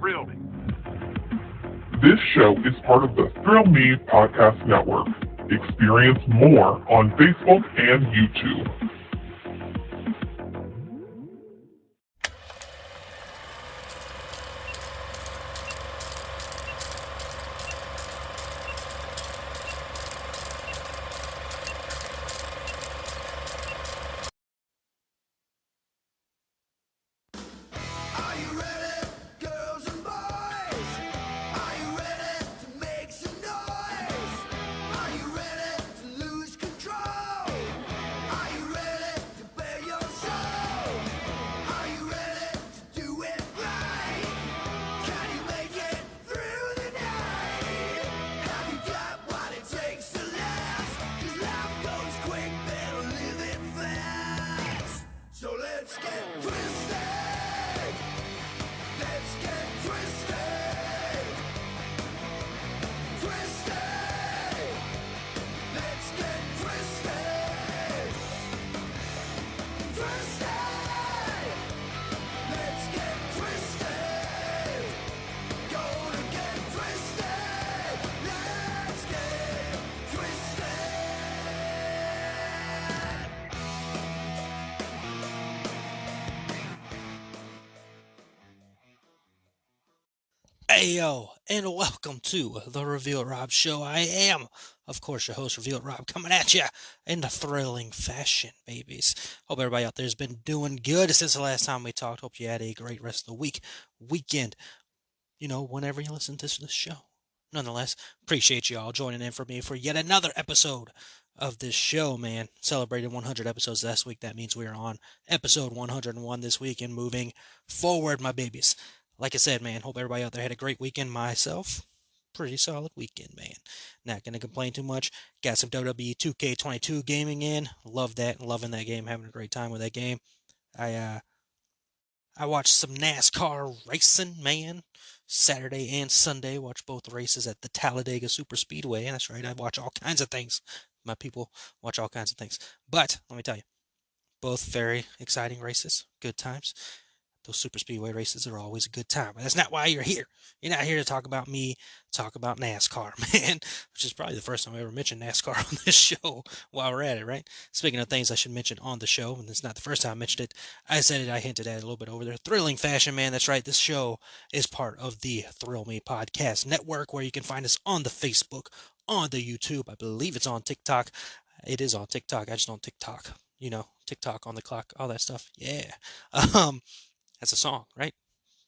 Thrill Me. This show is part of the Thrill Me Podcast Network. Experience more on Facebook and YouTube. Heyo, and welcome to the Reveal It Rob Show. I am, of course, your host, Reveal It Rob, coming at you in the thrilling fashion, babies. Hope everybody out there has been doing good since the last time we talked. Hope you had a great rest of the weekend, whenever you listen to this show. Nonetheless, appreciate you all joining in for me for yet another episode of this show, man. Celebrated 100 episodes last week. That means we are on episode 101 this week and moving forward, my babies. Like I said, man, hope everybody out there had a great weekend. Myself, pretty solid weekend, man. Not going to complain too much. Got some WWE 2K22 gaming in. Love that. Loving that game. Having a great time with that game. I watched some NASCAR racing, man. Saturday and Sunday. Watched both races at the Talladega Super Speedway. That's right. I watch all kinds of things. My people watch all kinds of things. But, let me tell you, both very exciting races. Good times. Those super speedway races are always a good time. But that's not why you're here. You're not here to talk about me, talk about NASCAR, man. Which is probably the first time I ever mentioned NASCAR on this show while we're at it, right? Speaking of things I should mention on the show, and it's not the first time I mentioned it, I said it, I hinted at it a little bit over there. Thrilling fashion, man. That's right. This show is part of the Thrill Me Podcast Network, where you can find us on the Facebook, on the YouTube. I believe it's on TikTok. It is on TikTok. I just don't TikTok. TikTok on the clock, all that stuff. Yeah. That's a song, right?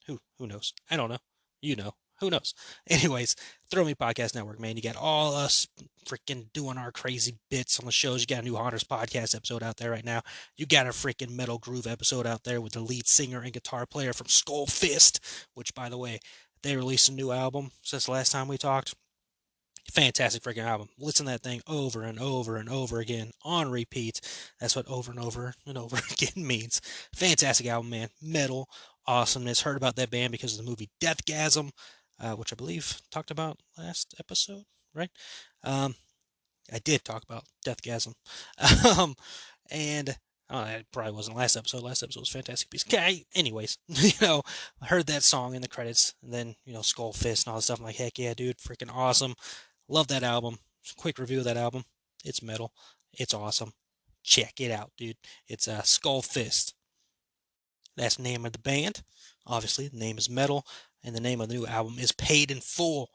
Who knows? I don't know. You know. Who knows? Anyways, Throw Me Podcast Network, man. You got all us freaking doing our crazy bits on the shows. You got a new Haunters podcast episode out there right now. You got a freaking Metal Groove episode out there with the lead singer and guitar player from Skull Fist, which, by the way, they released a new album since the last time we talked. Fantastic freaking album. Listen to that thing over and over and over again on repeat. That's what over and over and over again means. Fantastic album, man. Metal awesomeness. Heard about that band because of the movie Deathgasm, which I believe talked about last episode, right? I did talk about Deathgasm. And it probably wasn't last episode. Last episode was a fantastic piece. Okay, anyways, I heard that song in the credits, and then, Skull Fist and all that stuff. I'm like, heck yeah, dude, freaking awesome. Love that album. Quick review of that album. It's metal. It's awesome. Check it out, dude. It's Skull Fist. That's the name of the band. Obviously, the name is Metal, and the name of the new album is Paid in Full.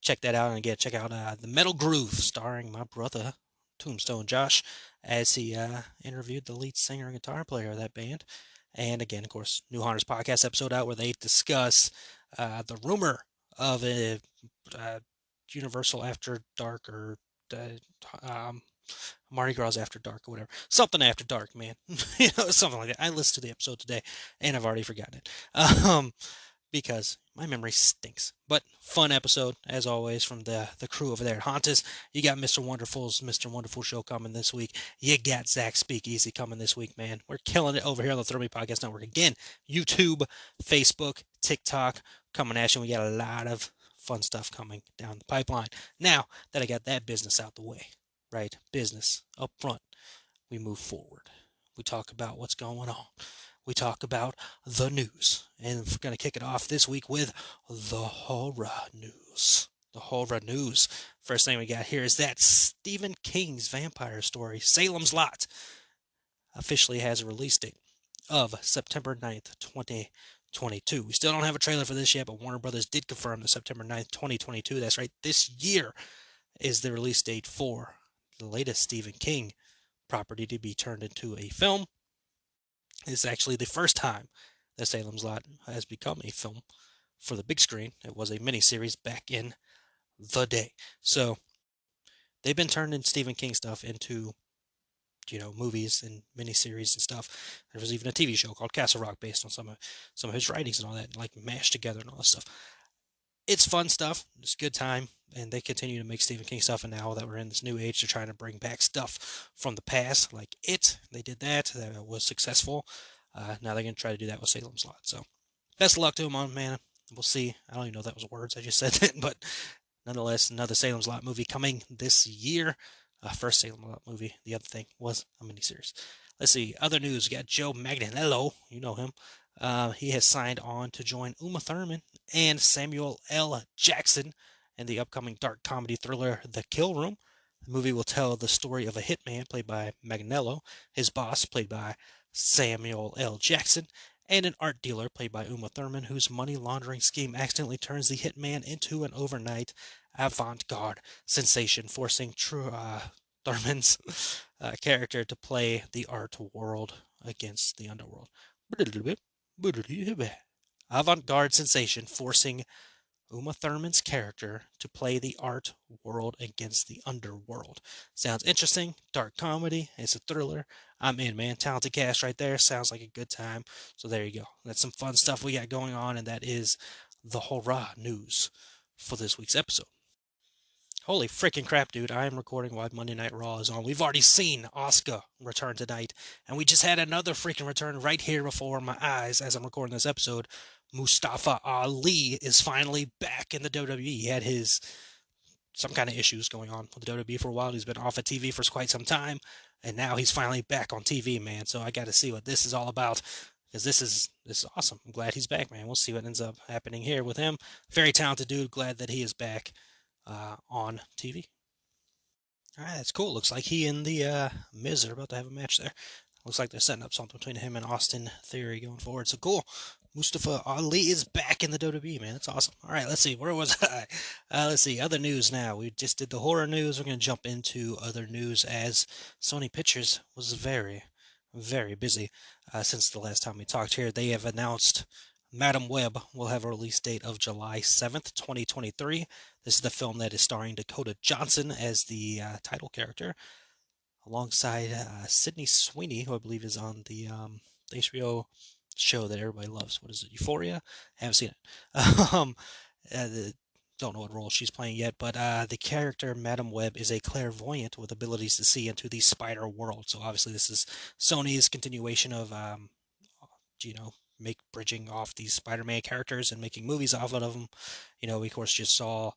Check that out, and again, check out The Metal Groove, starring my brother, Tombstone Josh, as he interviewed the lead singer and guitar player of that band. And again, of course, New Hunters podcast episode out where they discuss the rumor of a Universal After Dark or Mardi Gras After Dark or whatever. Something after dark, man. Something like that. I listened to the episode today and I've already forgotten it. Because my memory stinks. But fun episode, as always, from the crew over there at Hauntus. You got Mr. Wonderful's Mr. Wonderful show coming this week. You got Zach Speakeasy coming this week, man. We're killing it over here on the Throw Me Podcast Network. Again, YouTube, Facebook, TikTok, coming at you. We got a lot of fun stuff coming down the pipeline. Now that I got that business out the way, right? Business up front. We move forward. We talk about what's going on. we talk about the news. And we're going to kick it off this week with the horror news. The horror news. First thing we got here is that Stephen King's vampire story, Salem's Lot, officially has a release date of September 9th, 2022. We still don't have a trailer for this yet, but Warner Brothers did confirm that September 9th, 2022, that's right, this year is the release date for the latest Stephen King property to be turned into a film. It's actually the first time that Salem's Lot has become a film for the big screen. It was a miniseries back in the day. So they've been turning Stephen King stuff into, movies and miniseries and stuff. There was even a TV show called Castle Rock based on some of his writings and all that, like mashed together and all that stuff. It's fun stuff. It's a good time, and they continue to make Stephen King stuff. And now that we're in this new age, they're trying to bring back stuff from the past, like It. They did that. That was successful. Now they're going to try to do that with Salem's Lot. So best of luck to them on, man. We'll see. I don't even know if that was words. I just said that, but nonetheless, another Salem's Lot movie coming this year. First Salem Lot movie. The other thing was a miniseries. Let's see. Other news. We got Joe Manganiello. You know him. He has signed on to join Uma Thurman and Samuel L. Jackson in the upcoming dark comedy thriller The Kill Room. The movie will tell the story of a hitman played by Manganiello, his boss played by Samuel L. Jackson, and an art dealer played by Uma Thurman, whose money laundering scheme accidentally turns the hitman into an overnight avant-garde sensation, forcing Thurman's character to play the art world against the underworld. Avant-garde sensation, forcing Uma Thurman's character to play the art world against the underworld. Sounds interesting. Dark comedy. It's a thriller. I'm in, man. Talented cast right there. Sounds like a good time. So there you go. That's some fun stuff we got going on, and that is the horror news for this week's episode. Holy freaking crap, dude. I am recording while Monday Night Raw is on. We've already seen Asuka return tonight, and we just had another freaking return right here before my eyes as I'm recording this episode. Mustafa Ali is finally back in the WWE. He had some kind of issues going on with the WWE for a while. He's been off of TV for quite some time, and now he's finally back on TV, man. So I got to see what this is all about, because this is awesome. I'm glad he's back, man. We'll see what ends up happening here with him. Very talented dude. Glad that he is back on TV. All right, that's cool. Looks like he and the Miz are about to have a match there. Looks like they're setting up something between him and Austin Theory going forward. So cool. Mustafa Ali is back in the WWE, man. That's awesome. All right, let's see. Where was I? Let's see. Other news now. We just did the horror news. We're going to jump into other news, as Sony Pictures was very, very busy since the last time we talked here. They have announced Madam Web will have a release date of July 7th, 2023. This is the film that is starring Dakota Johnson as the title character, alongside Sydney Sweeney, who I believe is on the HBO show that everybody loves. What is it? Euphoria? I haven't seen it. Don't know what role she's playing yet, but the character Madam Web is a clairvoyant with abilities to see into the spider world. So obviously this is Sony's continuation of, bridging off these Spider-Man characters and making movies off of them. We of course just saw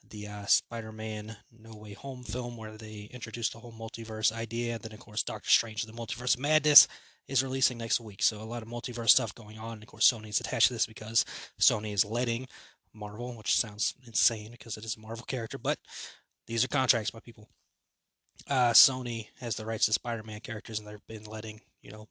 the Spider-Man No Way Home film, where they introduced the whole multiverse idea. And then of course Doctor Strange the Multiverse of Madness is releasing next week. So a lot of multiverse stuff going on. And of course Sony is attached to this because Sony is letting Marvel, which sounds insane because it is a Marvel character, but these are contracts, my people. Sony has the rights to Spider-Man characters, and they've been letting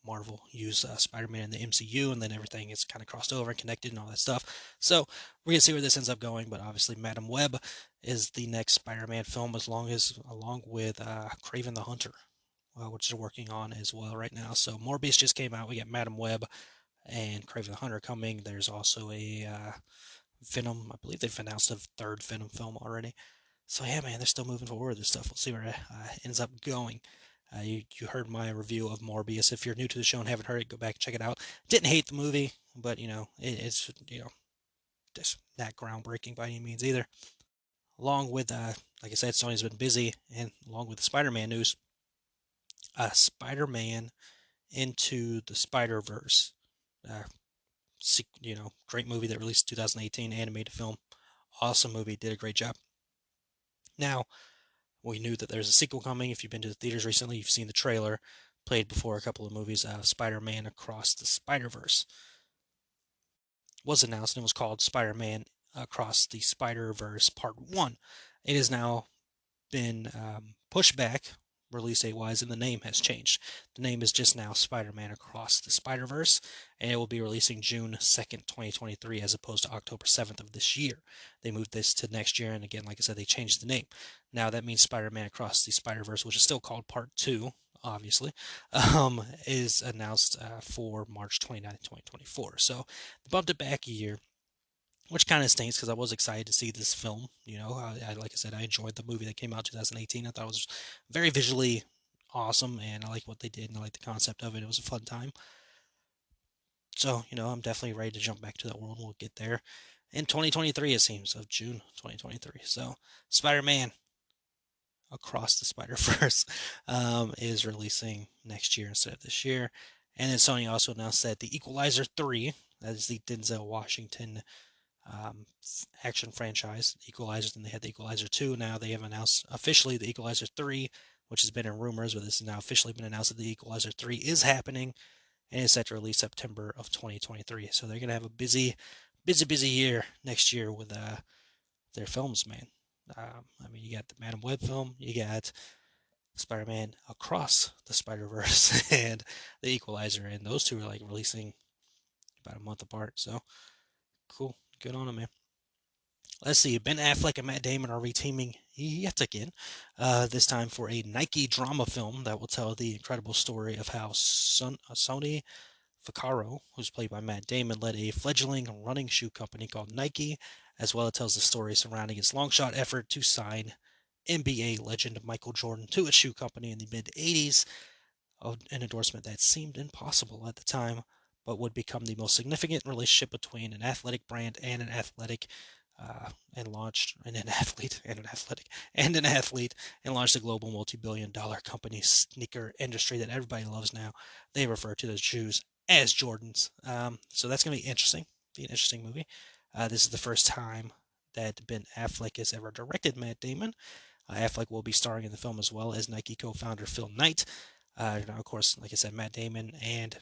Marvel use Spider-Man in the MCU, and then everything is kind of crossed over and connected and all that stuff. So we're gonna see where this ends up going. But obviously, Madam Web is the next Spider-Man film, along with Kraven the Hunter, which they're working on as well right now. So Morbius just came out. We got Madam Web and Kraven the Hunter coming. There's also a Venom. I believe they've announced a third Venom film already. So yeah, man, they're still moving forward with this stuff. We'll see where it ends up going. You heard my review of Morbius. If you're new to the show and haven't heard it, go back and check it out. Didn't hate the movie, but it's just not groundbreaking by any means either. Along with, like I said, Sony's been busy, and along with the Spider-Man news, Spider-Man Into the Spiderverse, great movie that released in 2018, animated film, awesome movie, did a great job. Now, we knew that there's a sequel coming. If you've been to the theaters recently, you've seen the trailer. played before a couple of movies. Spider-Man Across the Spiderverse was announced, and it was called Spider-Man Across the Spiderverse Part 1. It has now been pushed back release date wise, and the name has changed. The name is just now Spider-Man Across the Spider-Verse, and it will be releasing June 2nd, 2023, as opposed to October 7th of this year. They moved this to next year, and again, like I said, they changed the name. Now that means Spider-Man Across the Spider-Verse, which is still called Part 2, obviously, is announced for March 29th, 2024. So they bumped it back a year, which kind of stinks because I was excited to see this film. Like I said, I enjoyed the movie that came out 2018. I thought it was very visually awesome, and I like what they did, and I like the concept of it. It was a fun time. So, I'm definitely ready to jump back to that world. We'll get there in 2023, it seems, of June 2023. So, Spider-Man Across the Spider-Verse is releasing next year instead of this year. And then Sony also announced that the Equalizer 3, that is the Denzel Washington action franchise, Equalizer. Then they had the Equalizer 2. Now they have announced officially the Equalizer 3, which has been in rumors, but this has now officially been announced that the Equalizer 3 is happening and is set to release September of 2023. So they're going to have a busy year next year with their films, man. You got the Madam Web film, you got Spider-Man Across the Spider-Verse, and the Equalizer, and those two are like releasing about a month apart. So cool, good on them, man. Let's see. Ben Affleck and Matt Damon are reteaming yet again, this time for a Nike drama film that will tell the incredible story of how Sony Vaccaro, who's played by Matt Damon, led a fledgling running shoe company called Nike, as well as tells the story surrounding its long-shot effort to sign NBA legend Michael Jordan to its shoe company in the mid-'80s, an endorsement that seemed impossible at the time, but would become the most significant relationship between an athletic brand and an athletic and launched and an athlete and an athletic and an athlete and launched a global multi-billion-dollar company sneaker industry that everybody loves now. They refer to those shoes as Jordans. So that's going to be interesting. Be an interesting movie. This is the first time that Ben Affleck has ever directed Matt Damon. Affleck will be starring in the film as well as Nike co-founder Phil Knight. Now, of course, like I said, Matt Damon and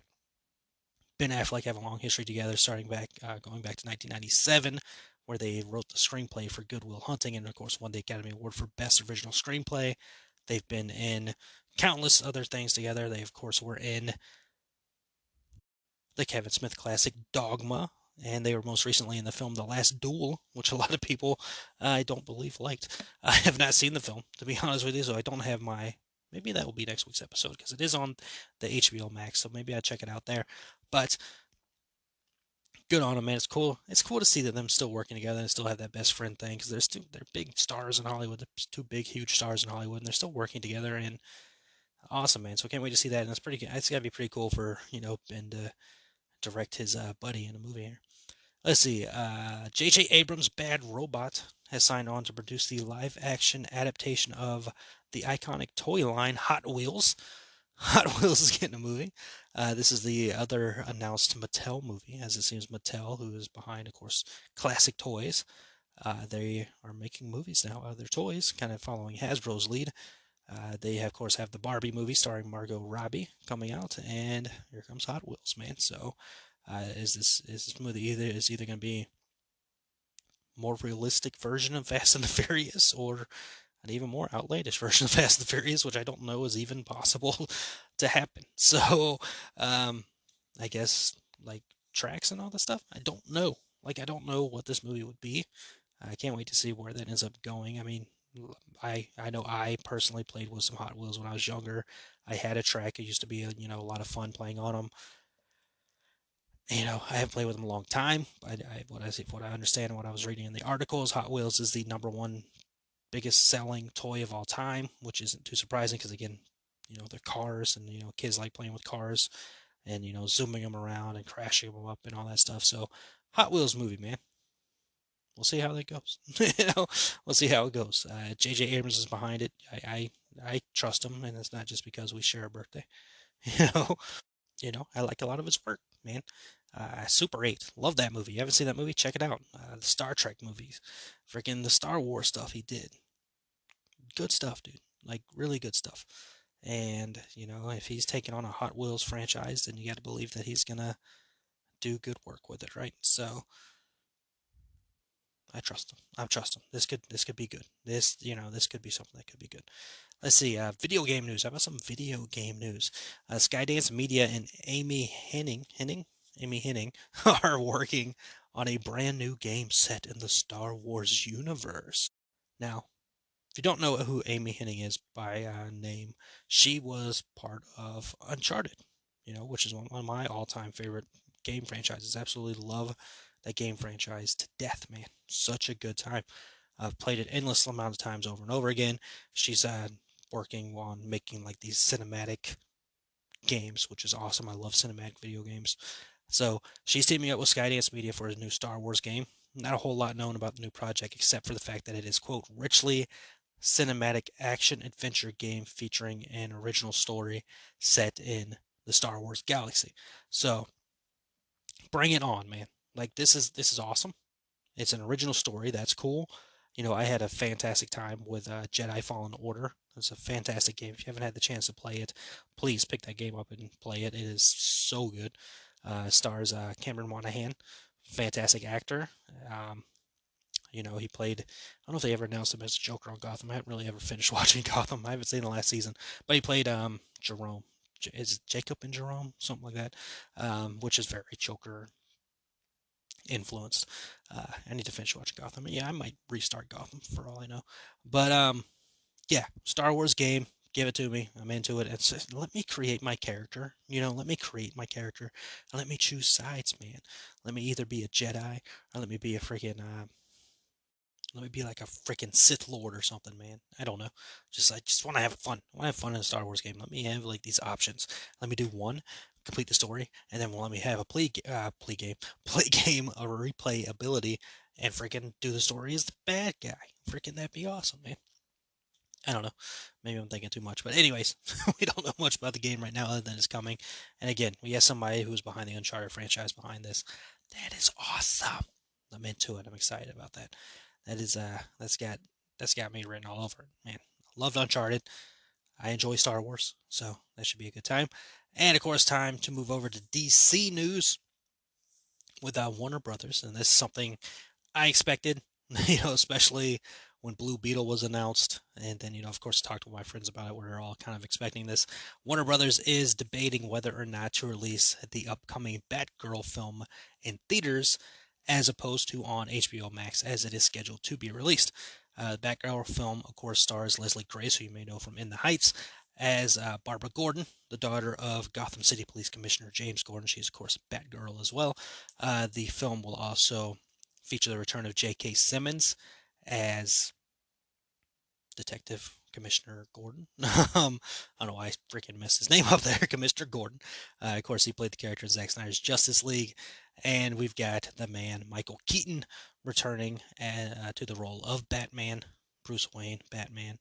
Ben Affleck have a long history together, going back to 1997, where they wrote the screenplay for Good Will Hunting, and of course won the Academy Award for Best Original Screenplay. They've been in countless other things together. They, of course, were in the Kevin Smith classic Dogma, and they were most recently in the film The Last Duel, which a lot of people, I don't believe, liked. I have not seen the film, to be honest with you, so I don't have my... Maybe that will be next week's episode, because it is on the HBO Max, so maybe I'll check it out there. But good on them, man. It's cool. It's cool to see that them still working together and still have that best friend thing, because they're big stars in Hollywood. They're two big, huge stars in Hollywood, and they're still working together, and awesome, man. So I can't wait to see that, and it's pretty. It's got to be pretty cool for Ben to direct his buddy in a movie here. Let's see. J.J. Abrams' Bad Robot has signed on to produce the live-action adaptation of the iconic toy line Hot Wheels. Hot Wheels is getting a movie. This is the other announced Mattel movie, as it seems Mattel, who is behind, of course, classic toys. They are making movies now out of their toys, kind of following Hasbro's lead. They, of course, have the Barbie movie starring Margot Robbie coming out, and here comes Hot Wheels, man. So, is this movie either going to be more realistic version of Fast and the Furious, or an even more outlandish version of Fast and the Furious, which I don't know is even possible to happen. So, I guess like tracks and all that stuff. I don't know. I don't know what this movie would be. I can't wait to see where that ends up going. I mean, I know I personally played with some Hot Wheels when I was younger. I had a track. It used to be a lot of fun playing on them. I haven't played with them a long time. What I understand and what I was reading in the articles, Hot Wheels is the number one biggest selling toy of all time, which isn't too surprising because again, they're cars, and kids like playing with cars, and zooming them around and crashing them up and all that stuff. So, Hot Wheels movie, man. We'll see how that goes. We'll see how it goes. J.J. Abrams is behind it. I trust him, and it's not just because we share a birthday. You know, I like a lot of his work, man. Super 8, love that movie. You haven't seen that movie? Check it out. The Star Trek movies, freaking the Star Wars stuff he did. Good stuff, dude. Like really good stuff. And, if he's taking on a Hot Wheels franchise, then you got to believe that he's going to do good work with it, right? So I trust him. I trust him. This could be good. This could be something that could be good. Let's see. Video game news. How about some video game news? Skydance Media and Amy Henning are working on a brand new game set in the Star Wars universe. Now, if you don't know who Amy Henning is by name, she was part of Uncharted, which is one of my all-time favorite game franchises. Absolutely love that game franchise to death, man. Such a good time. I've played it endless amount of times over and over again. She's working on making like these cinematic games, which is awesome. I love cinematic video games. So she's teaming up with Skydance Media for a new Star Wars game. Not a whole lot known about the new project except for the fact that it is, quote, richly cinematic action adventure game featuring an original story set in the Star Wars galaxy. So bring it on, man. Like this is awesome. It's an original story. That's cool. I had a fantastic time with Jedi Fallen Order. It's a fantastic game. If you haven't had the chance to play it, please pick that game up and play it. It is so good. Stars Cameron Monaghan, fantastic actor. He played. I don't know if they ever announced him as Joker on Gotham. I haven't really ever finished watching Gotham. I haven't seen the last season, but he played Jerome. Is it Jacob and Jerome, something like that, which is very Joker influenced. I need to finish watching Gotham. Yeah, I might restart Gotham for all I know. But yeah, Star Wars game. Give it to me. I'm into it. It's just, let me create my character. Let me create my character and let me choose sides, man. Let me either be a Jedi or let me be a freaking let me be like a freaking Sith Lord or something, man. I don't know. I just want to have fun. I want to have fun in a Star Wars game. Let me have like these options. Let me do one, complete the story, and then let me have a play game, a replay ability, and freaking do the story as the bad guy. Freaking that'd be awesome, man. I don't know. Maybe I'm thinking too much. But anyways, we don't know much about the game right now other than it's coming. And again, we have somebody who's behind the Uncharted franchise behind this. That is awesome. I'm into it. I'm excited about that. That's got me written all over it. Man, I love Uncharted. I enjoy Star Wars, so that should be a good time. And of course, time to move over to DC news with Warner Brothers, and this is something I expected, especially when Blue Beetle was announced. And then, of course, talked with my friends about it. We're all kind of expecting this. Warner Brothers is debating whether or not to release the upcoming Batgirl film in theaters as opposed to on HBO Max as it is scheduled to be released. The Batgirl film, of course, stars Leslie Grace, who you may know from In the Heights, as Barbara Gordon, the daughter of Gotham City Police Commissioner James Gordon. She's, of course, Batgirl as well. The film will also feature the return of J.K. Simmons as Detective Commissioner Gordon. I don't know why I freaking messed his name up there. Commissioner Gordon. Of course, he played the character in Zack Snyder's Justice League. And we've got the man, Michael Keaton, returning to the role of Batman, Bruce Wayne, Batman.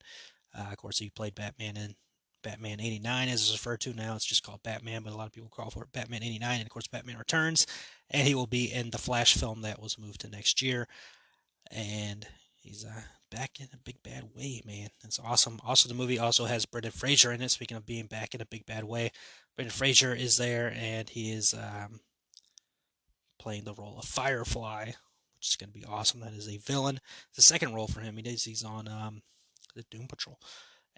Of course, he played Batman in Batman 89, as it's referred to now. It's just called Batman, but a lot of people call for it Batman 89. And of course, Batman Returns. And he will be in the Flash film that was moved to next year. And he's back in a big bad way, man. It's awesome. Also, the movie also has Brendan Fraser in it. Speaking of being back in a big bad way, Brendan Fraser is there, and he is playing the role of Firefly, which is going to be awesome. That is a villain. It's the second role for him. He's on the Doom Patrol.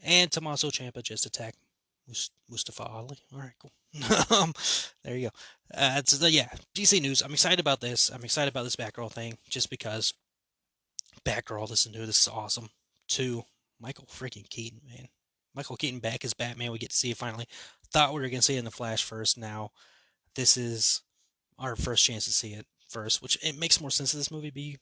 And Tommaso Ciampa just attacked Mustafa Ali. All right, cool. There you go. Yeah, DC news. I'm excited about this. I'm excited about this Batgirl thing just because Batgirl, listen to this is awesome. 2, Michael freaking Keaton, man. Michael Keaton back as Batman. We get to see it finally. Thought we were going to see it in the Flash first. Now, this is our first chance to see it first, which it makes more sense that this movie be,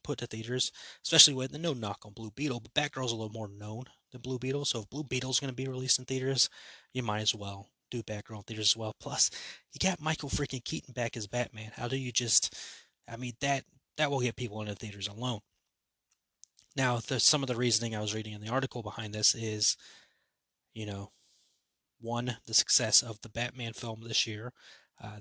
put to theaters, especially with no knock on Blue Beetle, but Batgirl's a little more known than Blue Beetle. So if Blue Beetle's going to be released in theaters, you might as well do Batgirl in theaters as well. Plus, you got Michael freaking Keaton back as Batman. How do you that will get people into theaters alone. Now, some of the reasoning I was reading in the article behind this is, one, the success of the Batman film this year.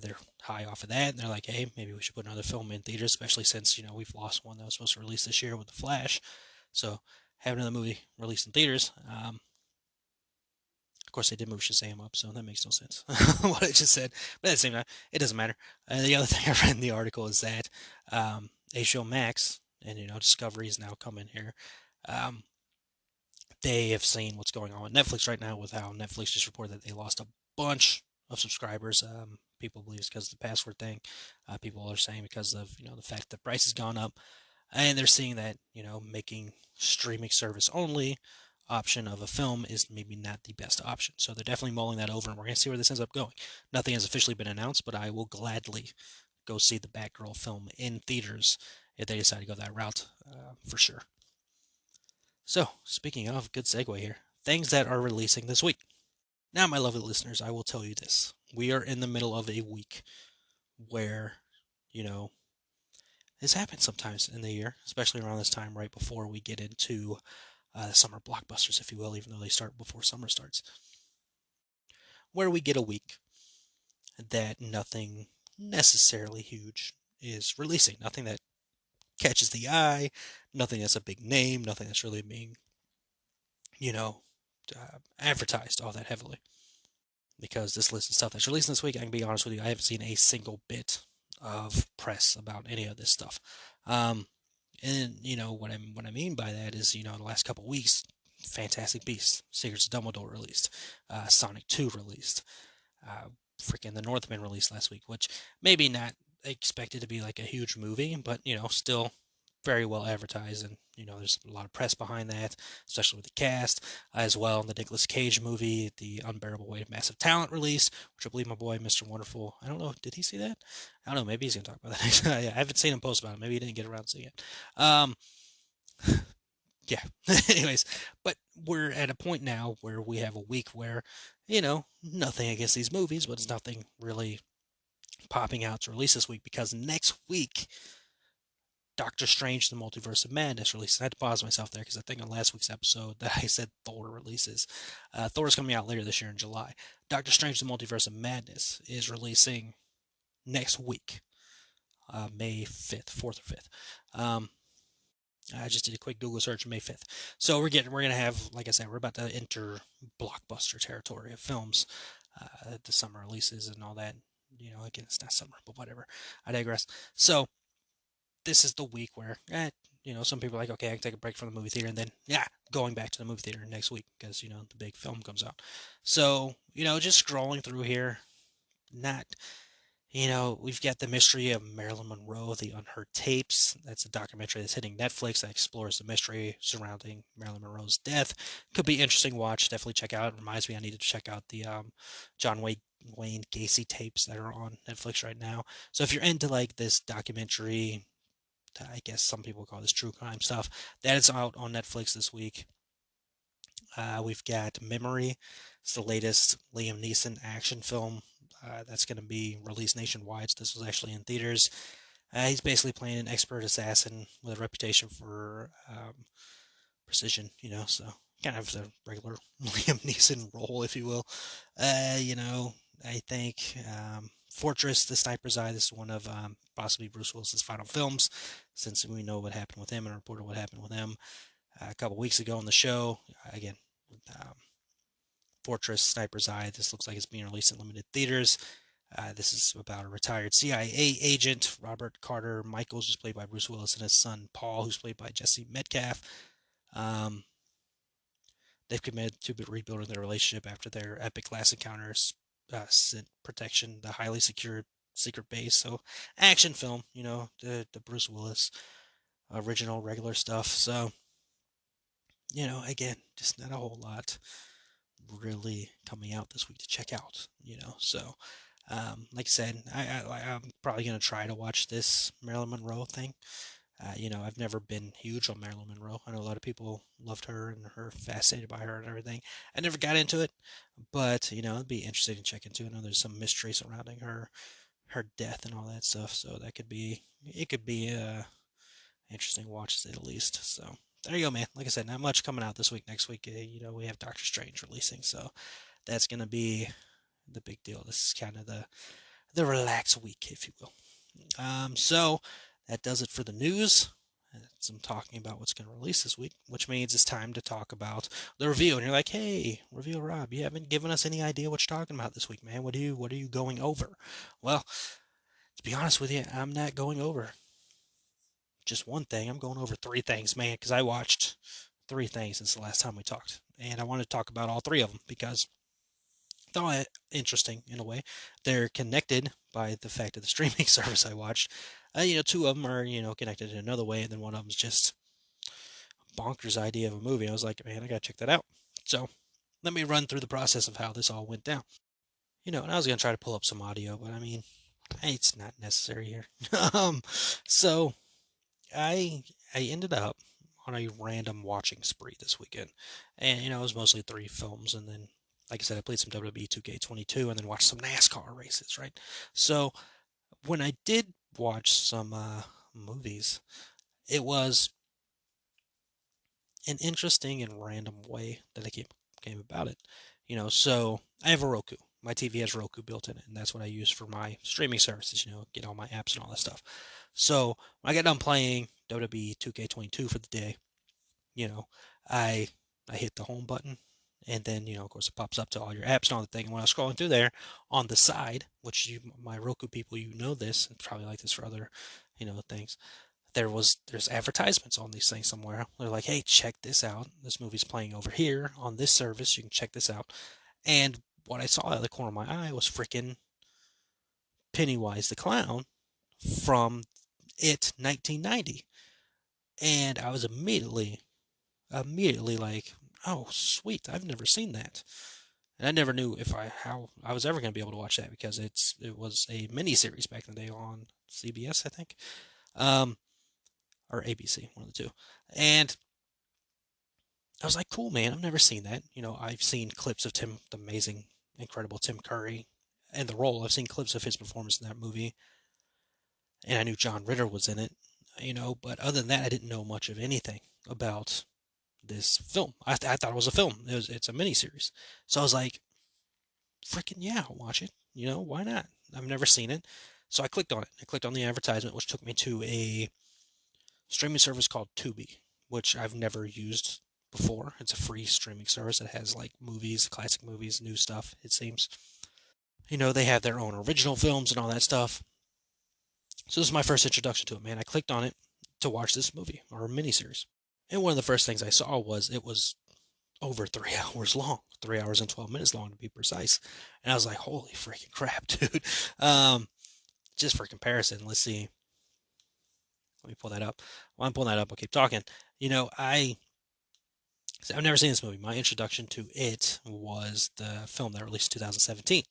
They're high off of that, and they're like, hey, maybe we should put another film in theaters, especially since, we've lost one that was supposed to release this year with The Flash. So, have another movie released in theaters. Of course, they did move Shazam up, so that makes no sense what I just said. But at the same time, it doesn't matter. The other thing I read in the article is that HBO Max and Discovery is now coming here. They have seen what's going on with Netflix right now, with how Netflix just reported that they lost a bunch of subscribers. People believe it's because of the password thing. People are saying because of the fact that the price has gone up, and they're seeing that making streaming service only option of a film is maybe not the best option. So they're definitely mulling that over, and we're going to see where this ends up going. Nothing has officially been announced, but I will gladly go see the Batgirl film in theaters if they decide to go that route, for sure. So, speaking of, good segue here, things that are releasing this week. Now, my lovely listeners, I will tell you this. We are in the middle of a week where, this happens sometimes in the year, especially around this time right before we get into the summer blockbusters, if you will, even though they start before summer starts, where we get a week that nothing necessarily huge is releasing. Nothing that catches the eye, nothing that's a big name, nothing that's really being, advertised all that heavily. Because this list of stuff that's releasing this week, I can be honest with you, I haven't seen a single bit of press about any of this stuff. And what I mean by that is, the last couple of weeks, Fantastic Beasts, Secrets of Dumbledore released, Sonic 2 released, freaking The Northman released last week, which maybe not expected to be like a huge movie, but still very well advertised, and there's a lot of press behind that, especially with the cast as well. In the Nicolas Cage movie, The Unbearable Weight of Massive Talent release, which I believe my boy Mr. Wonderful, I don't know, did he see that? I don't know, maybe he's gonna talk about that next. Yeah, I haven't seen him post about it. Maybe he didn't get around to seeing it. Yeah. Anyways, but we're at a point now where we have a week where nothing against these movies, but it's nothing really popping out to release this week, because next week Doctor Strange: The Multiverse of Madness releases. I had to pause myself there because I think on last week's episode that I said Thor releases. Thor's coming out later this year in July. Doctor Strange: The Multiverse of Madness is releasing next week, May 5th, 4th or 5th. I just did a quick Google search, May 5th. So we're gonna have, like I said, we're about to enter blockbuster territory of films, the summer releases and all that. Again, it's not summer, but whatever. I digress. So this is the week where, some people are like, okay, I can take a break from the movie theater, and then, going back to the movie theater next week because, the big film comes out. So, just scrolling through here, not, we've got The Mystery of Marilyn Monroe, The Unheard Tapes. That's a documentary that's hitting Netflix that explores the mystery surrounding Marilyn Monroe's death. Could be interesting watch. Definitely check out. It reminds me I need to check out the John Wayne Gacy tapes that are on Netflix right now. So if you're into like this documentary, I guess some people call this true crime stuff, that is out on Netflix this week. We've got Memory. It's the latest Liam Neeson action film that's going to be released nationwide. So this was actually in theaters. He's basically playing an expert assassin with a reputation for precision, so kind of the regular Liam Neeson role, if you will. I think Fortress, The Sniper's Eye, this is one of possibly Bruce Willis's final films, since we know what happened with him and reported what happened with him a couple weeks ago on the show. Again, Fortress, Sniper's Eye, this looks like it's being released in limited theaters. This is about a retired CIA agent, Robert Carter Michaels, who's played by Bruce Willis, and his son Paul, who's played by Jesse Metcalf. They've committed to rebuilding their relationship after their epic last encounters sent protection, the highly secured secret base. So, action film, the Bruce Willis original regular stuff. So, again, just not a whole lot really coming out this week to check out. So, like I said, I'm probably gonna try to watch this Marilyn Monroe thing. I've never been huge on Marilyn Monroe. I know a lot of people loved her and are fascinated by her and everything. I never got into it, but it'd be interesting to check into. I know there's some mystery surrounding her death and all that stuff, so it could be a interesting watch to say the least. So there you go, man. Like I said, not much coming out this week. Next week, we have Doctor Strange releasing, so that's gonna be the big deal. This is kind of the relaxed week, if you will. So that does it for the news. I'm talking about what's going to release this week, which means it's time to talk about the review. And you're like, hey, Review Rob, you haven't given us any idea what you're talking about this week, man. What are you going over? Well, to be honest with you, I'm not going over just one thing. I'm going over three things, man, because I watched three things since the last time we talked. And I want to talk about all three of them because they're interesting in a way. They're connected by the fact of the streaming service I watched. Two of them are, connected in another way, and then one of them's just bonkers idea of a movie. I was like, man, I gotta check that out. So let me run through the process of how this all went down. And I was gonna try to pull up some audio, but I mean, it's not necessary here. So I ended up on a random watching spree this weekend, and it was mostly three films, and then, like I said, I played some WWE 2K22, and then watched some NASCAR races, right? So when I did watch some movies, it was an interesting and random way that I came about it. So I have a Roku. My TV has Roku built in it, and that's what I use for my streaming services, get all my apps and all that stuff. So when I got done playing WWE 2K22 for the day, I I hit the home button, and then, of course, it pops up to all your apps and all the thing. And when I was scrolling through there, on the side, which my Roku people, know this, and probably like this for other, things, there's advertisements on these things somewhere. They're like, hey, check this out. This movie's playing over here on this service. You can check this out. And what I saw out of the corner of my eye was freaking Pennywise the Clown from It 1990. And I was immediately like, oh, sweet, I've never seen that. And I never knew how I was ever going to be able to watch that because it was a mini series back in the day on CBS, I think. Or ABC, one of the two. And I was like, cool, man, I've never seen that. I've seen clips of the amazing, incredible Tim Curry and the role. I've seen clips of his performance in that movie. And I knew John Ritter was in it, but other than that, I didn't know much of anything about this film. I thought it was a film. It's a miniseries. So I was like, freaking yeah, I'll watch it. Why not? I've never seen it. So I clicked on it. I clicked on the advertisement, which took me to a streaming service called Tubi, which I've never used before. It's a free streaming service that has like movies, classic movies, new stuff, it seems. They have their own original films and all that stuff. So this is my first introduction to it, man. I clicked on it to watch this movie or miniseries. And one of the first things I saw was it was over 3 hours long, 3 hours and 12 minutes long to be precise. And I was like, holy freaking crap, dude. Just for comparison, let's see. Let me pull that up. While I'm pulling that up, I'll keep talking. I've never seen this movie. My introduction to it was the film that released in 2017.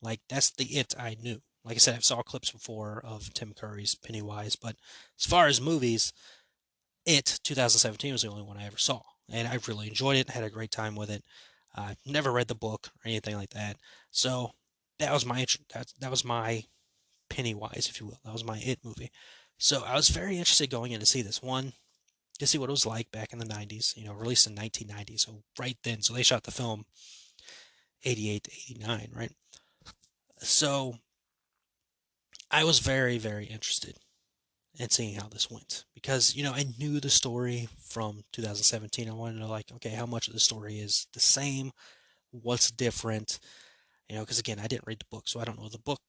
Like, that's the It I knew. Like I said, I've saw clips before of Tim Curry's Pennywise, but as far as movies, It 2017 was the only one I ever saw. And I really enjoyed it, had a great time with it. Never read the book or anything like that. So that was that was my Pennywise, if you will. That was my It movie. So I was very interested going in to see this one, to see what it was like back in the 90s, released in 1990. So right then, so they shot the film 88 to 89, right? So I was very, very interested in seeing how this went because, I knew the story from 2017. I wanted to know, like, okay, how much of the story is the same? What's different? Because again, I didn't read the book, so I don't know what the book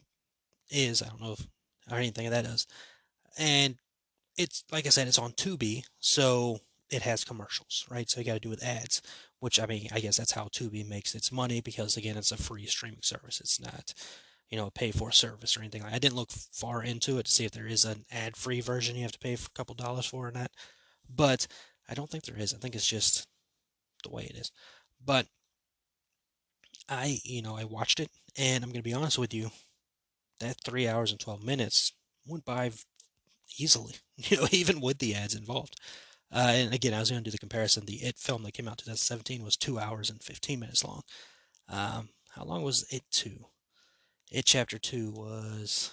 is. I don't know if or anything of that is. And it's, like I said, it's on Tubi, so it has commercials, right? So you got to do with ads, which, I mean, I guess that's how Tubi makes its money because, again, it's a free streaming service. It's not, a pay for service or anything like that. I didn't look far into it to see if there is an ad-free version you have to pay for a couple dollars for or not, but I don't think there is. I think it's just the way it is. But I watched it, and I'm going to be honest with you, that 3 hours and 12 minutes went by easily, even with the ads involved. And again, I was going to do the comparison. The It film that came out in 2017 was 2 hours and 15 minutes long. How long was It 2? It Chapter 2 was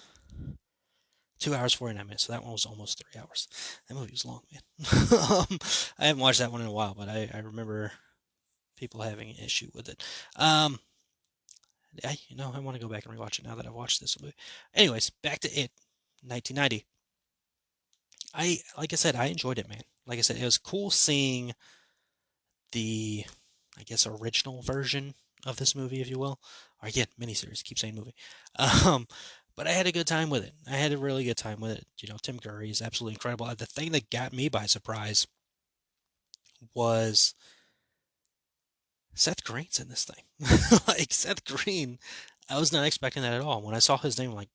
2 hours 49 minutes, so that one was almost 3 hours. That movie was long, man. I haven't watched that one in a while, but I remember people having an issue with it. I want to go back and rewatch it now that I've watched this movie. Anyways, back to It, 1990. like I said, I enjoyed it, man. Like I said, it was cool seeing the, I guess, original version of this movie, if you will. Or again, miniseries. Keep saying movie. Um, but I had a good time with it. I had a really good time with it. Tim Curry is absolutely incredible. The thing that got me by surprise was Seth Green's in this thing. Like Seth Green, I was not expecting that at all. When I saw his name, I'm like,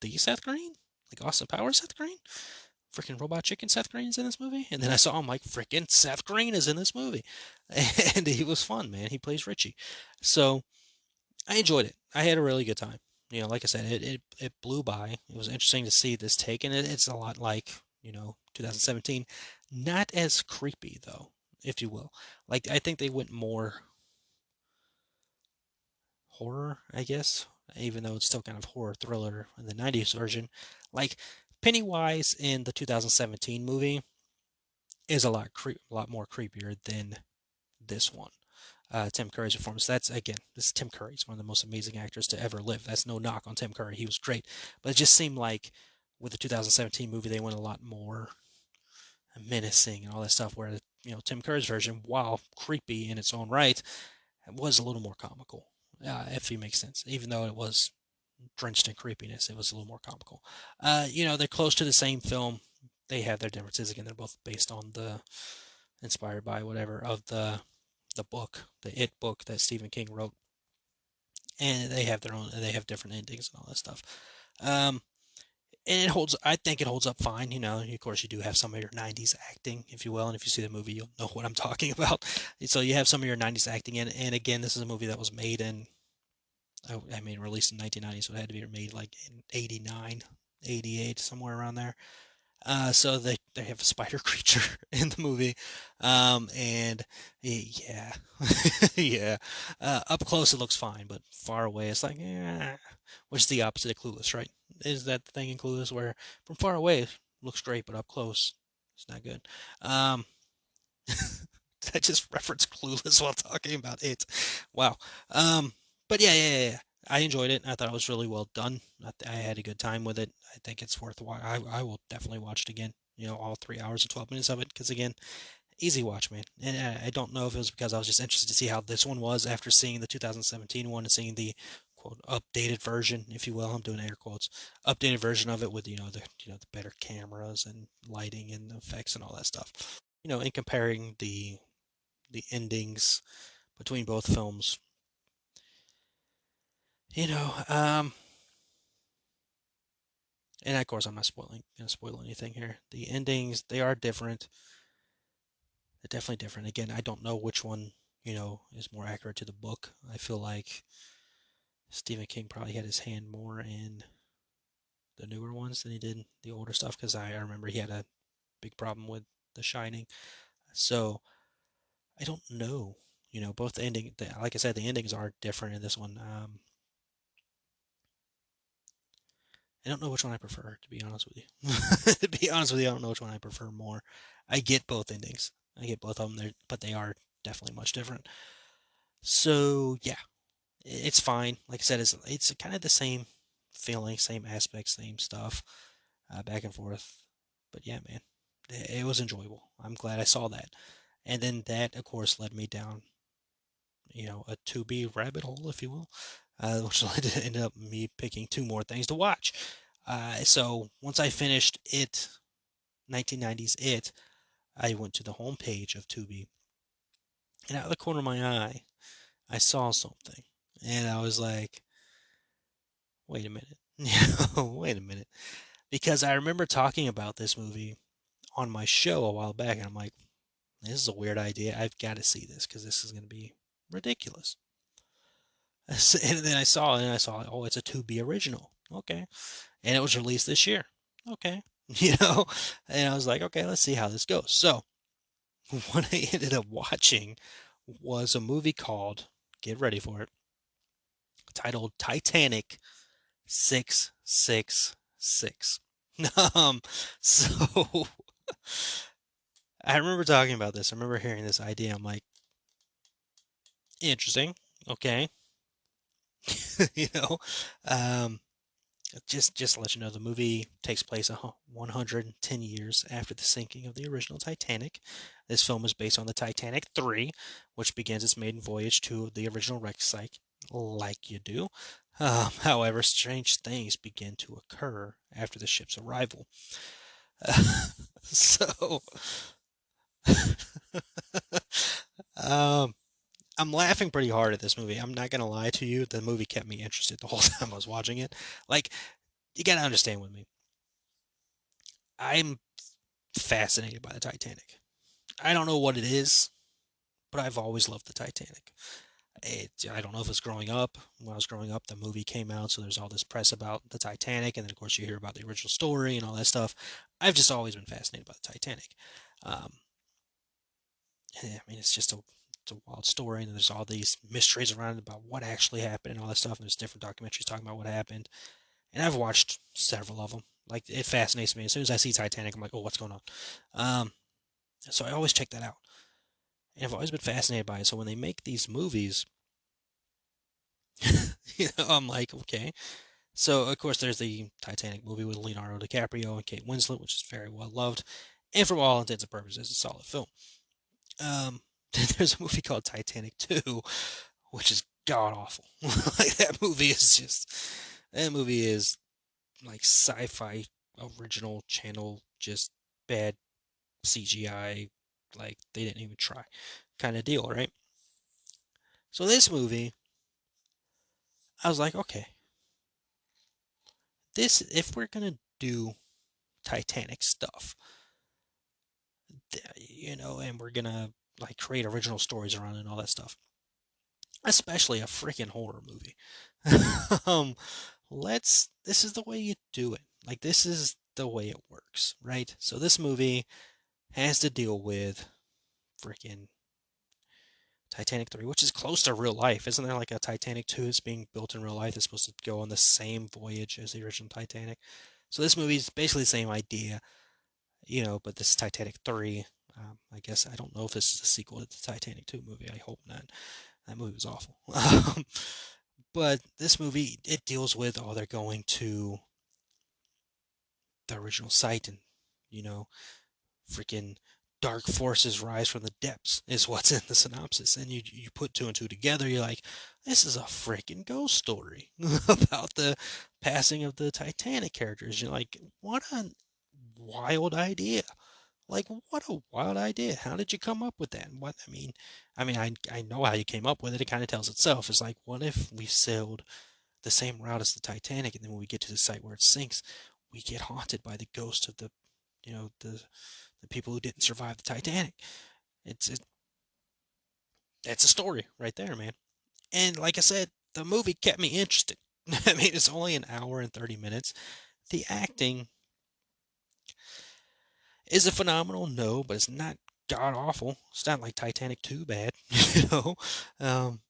the Seth Green, like Austin Powers Seth Green, freaking Robot Chicken Seth Green's in this movie, and then I saw him like freaking Seth Green is in this movie, and he was fun, man. He plays Richie, so I enjoyed it. I had a really good time. Like I said, it blew by. It was interesting to see this take, and it's a lot like 2017, not as creepy though, if you will. Like I think they went more horror, I guess, even though it's still kind of horror thriller in the 90s version. Like Pennywise in the 2017 movie is a lot more creepier than this one. Tim Curry's performance. This is Tim Curry. He's one of the most amazing actors to ever live. That's no knock on Tim Curry. He was great. But it just seemed like with the 2017 movie, they went a lot more menacing and all that stuff, where, Tim Curry's version, while creepy in its own right, was a little more comical, if he makes sense. Even though it was drenched in creepiness, it was a little more comical. They're close to the same film. They have their differences. Again, they're both based on inspired by whatever of the book, the It book that Stephen King wrote, and they have they have different endings and all that stuff. And I think it holds up fine. Of course, you do have some of your 90s acting, if you will, and if you see the movie, you'll know what I'm talking about. So you have some of your 90s acting in, and again, this is a movie that was made released in 1990, so it had to be made like in 89, 88, somewhere around there. So they have a spider creature in the movie, and yeah, yeah. Up close it looks fine, but far away it's like, which is the opposite of Clueless, right? Is that the thing in Clueless where from far away it looks great, but up close it's not good. I just referenced Clueless while talking about it. Wow. But yeah. I enjoyed it. I thought it was really well done. I had a good time with it. I think it's worth watch. I will definitely watch it again. All 3 hours and 12 minutes of it, because again, easy watch, man. And I don't know if it was because I was just interested to see how this one was after seeing the 2017 one and seeing the quote updated version, if you will. I'm doing air quotes. Updated version of it with the better cameras and lighting and effects and all that stuff. In comparing the endings between both films. And of course I'm not gonna spoil anything here. The endings, they are different. They're definitely different. Again, I don't know which one, is more accurate to the book. I feel like Stephen King probably had his hand more in the newer ones than he did the older stuff, because I remember he had a big problem with The Shining. So I don't know. Both like I said, the endings are different in this one. I don't know which one I prefer, to be honest with you. To be honest with you, I don't know which one I prefer more. I get both endings. I get both of them there, but they are definitely much different. So yeah, it's fine. Like I said, it's kind of the same feeling, same aspects, same stuff, back and forth. But yeah, man, it was enjoyable. I'm glad I saw that. And then that, of course, led me down, a Tubi rabbit hole, if you will, which led to end up me picking two more things to watch. So once I finished 1990s It, I went to the homepage of Tubi, and out of the corner of my eye, I saw something, and I was like, "Wait a minute, wait a minute," because I remember talking about this movie on my show a while back, and I'm like, "This is a weird idea. I've got to see this because this is going to be ridiculous." And then I saw it, and I saw, oh, it's a Tubi original. Okay, and it was released this year. Okay, and I was like, okay, let's see how this goes. So what I ended up watching was a movie called, get ready for it, titled Titanic 666. Um, so I remember talking about this. I remember hearing this idea. I'm like, interesting. Okay. you know, um, Just to let you know, the movie takes place 110 years after the sinking of the original Titanic. This film is based on the Titanic 3, which begins its maiden voyage to the original wreck site, like you do. However, strange things begin to occur after the ship's arrival. So, um, I'm laughing pretty hard at this movie. I'm not gonna lie to you. The movie kept me interested the whole time I was watching it. Like, you gotta understand with me. I'm fascinated by the Titanic. I don't know what it is, but I've always loved the Titanic. I don't know if it's growing up. When I was growing up, the movie came out, so there's all this press about the Titanic, and then of course you hear about the original story and all that stuff. I've just always been fascinated by the Titanic. Um, I mean, it's a wild story, and there's all these mysteries around it about what actually happened and all that stuff. And there's different documentaries talking about what happened, and I've watched several of them. Like it fascinates me. As soon as I see Titanic, I'm like, oh, what's going on? Um, so I always check that out, and I've always been fascinated by it. So when they make these movies, I'm like, okay. So of course there's the Titanic movie with Leonardo DiCaprio and Kate Winslet, which is very well loved, and for all intents and purposes, it's a solid film. Um, there's a movie called Titanic 2, which is god awful. Like that movie is like sci-fi original channel, just bad CGI, like they didn't even try, kind of deal, right? So this movie, I was like, okay, this if we're gonna do Titanic stuff, and we're gonna like create original stories around it and all that stuff, especially a freaking horror movie. um, this is the way you do it. Like this is the way it works, right? So this movie has to deal with freaking Titanic 3, which is close to real life. Isn't there like a Titanic 2 that's being built in real life that's supposed to go on the same voyage as the original Titanic? So this movie is basically the same idea, but this is Titanic 3. I guess I don't know if this is a sequel to the Titanic 2 movie. I hope not. That movie was awful. But this movie, it deals with, oh, they're going to the original site and, you know, freaking dark forces rise from the depths is what's in the synopsis. And you put two and two together, you're like, this is a freaking ghost story about the passing of the Titanic characters. You're like, what a wild idea. Like, what a wild idea. How did you come up with that? What I know how you came up with it. It kind of tells itself. It's like, what if we sailed the same route as the Titanic, and then when we get to the site where it sinks, we get haunted by the ghost of the people who didn't survive the Titanic. That's a story right there, man. And like I said, the movie kept me interested. I mean, it's only an hour and 30 minutes. The acting is it phenomenal? No, but it's not god awful. It's not like Titanic 2 bad, you know. Um,